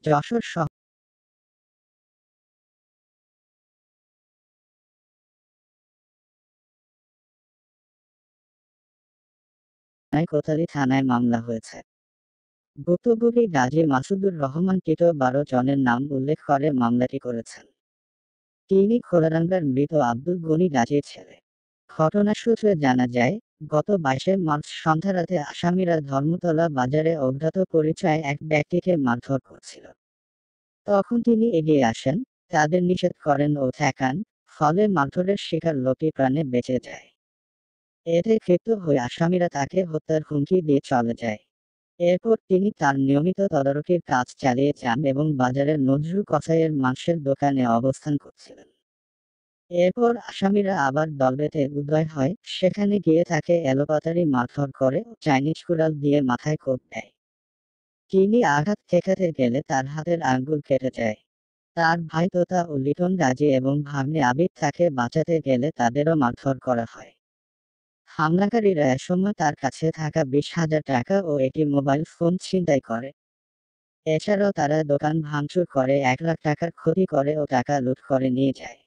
যশোর কোতোয়ালি থানায় মামলা হয়েছে। ভুক্তভোগী গাজী মাসুদুর রহমান টিটো ১২ জনের নাম উল্লেখ করে মামলাটি করেছেন। তিনি খোলারাঙ্গার মৃত আব্দুল গনি গাজীর ছেলে। ঘটনার সূত্রে জানা যায়, গত ২২শে মার্চ সন্ধ্যারাতে আসামিরা ধর্মতলা বাজারে অজ্ঞাত পরিচয়ে এক ব্যক্তিকে মারধর করছিল। তখন তিনি এগিয়ে আসেন, তাদের নিষেধ করেন ও ঠেকান, ফলে মারধরের শিকার লোকটি প্রাণে বেঁচে যায়। এতে ক্ষিপ্ত হয়ে আসামিরা তাকে হত্যার হুমকি দিয়ে চলে যায়। এরপর তিনি তার নিয়মিত তদারকির কাজ চালিয়ে যান এবং বাজারের নজরুল কসাইয়ের মাংসের দোকানে অবস্থান করছিলেন। এরপর আসামিরা আবার দল বেঁধে উদয় হয়, সেখানে গিয়ে তাকে এলোপাতাড়ি মারধর করে ও চাইনিজ কুড়াল দিয়ে মাথায় কোপ দেয়। তিনি আঘাত ঠেকাতে গেলে তার হাতের আঙ্গুল কেটে যায়। তার ভাই তোতা ও লিটন গাজী এবং ভাগ্নে আবিদ তাকে বাঁচাতে গেলে তাদেরও মারধর করা হয়। হামলাকারীরা এসময় তার কাছে থাকা ২০,০০০ টাকা ও একটি মোবাইল ফোন ছিনতাই করে। এছাড়াও তারা দোকান ভাঙচুর করে ১,০০,০০০ টাকার ক্ষতি করে ও টাকা লুট করে নিয়ে যায়।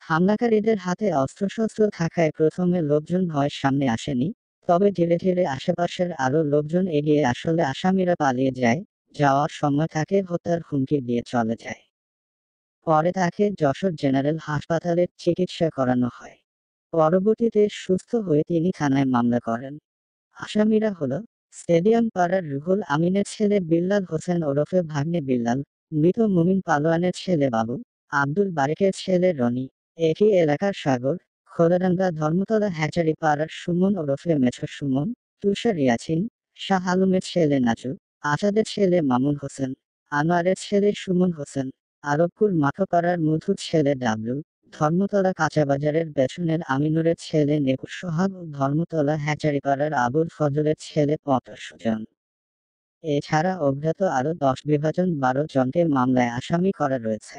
হামলাকারীদের হাতে অস্ত্রশস্ত্র থাকায় প্রথমে লোকজন ভয়ে সামনে আসেনি, তবে ধীরে ধীরে আশেপাশের আরও লোকজন এগিয়ে আসলে আসামিরা পালিয়ে যায়। যাওয়ার সময় তাকে হত্যার হুমকি দিয়ে চলে যায়। পরে তাকে যশোর জেনারেল হাসপাতালে চিকিৎসা করানো হয়। পরবর্তীতে সুস্থ হয়ে তিনি থানায় মামলা করেন। আসামিরা হলো স্টেডিয়াম পাড়ার রুহুল আমিনের ছেলে বিল্লাল হোসেন ওরফে ভাগ্নে বিল্লাল, মৃত মুমিন পালোয়ানের ছেলে বাবু, আব্দুল বারেকের ছেলে রনি, একই এলাকার সাগর, খোলারাঙ্গা ধর্মতলা হ্যাচারি পাড়ার সুমন ওরফে মেছো সুমন, তুষার ইয়াছিন, শাহ আলমের ছেলে নাচু, আজাদের ছেলে মামুন হোসেন, আনোয়ারের ছেলে সুমন হোসেন, আরবপুর মাঠপাড়ার মধুর ছেলে ডাবলু, ধর্মতলা কাঁচাবাজারের পেছনের আমিনুরের ছেলে নেপুর সোহাগ ও ধর্মতলা হ্যাচারিপাড়ার আবুল ফজলের ছেলে পটর সুজন। এছাড়া অজ্ঞাত আরও ১০ বিভাজন ১২ জনকে মামলায় আসামি করা রয়েছে।